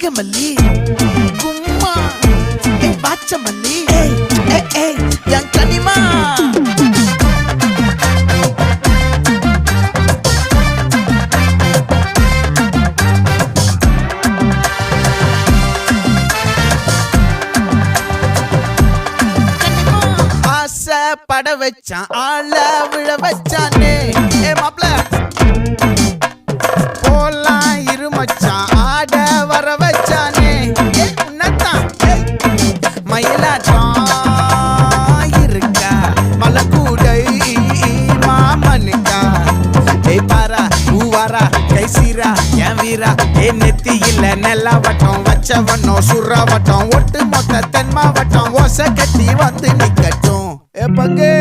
நாகமல்லி கும்மா பாச்சமல்லி என் கனிமா பட வச்சான் ஆள விழ வச்சானே மாப்ள போலாம் இருமச்சான் ஆட வர வச்சானே உன்னதான் மயிலாட்டம் இருக்கா மலக்கூடை மாமனுக்கா பாரா பூவாரா கைசீரா என் வீரா நெத்தி இல்ல நெல்லா வட்டம் வச்சவண்ணம் சுறா வட்டம் ஒட்டு மொத்த தென் மாவட்டம் ஓசை கட்டி வந்து நிக்கட்டும் பங்கே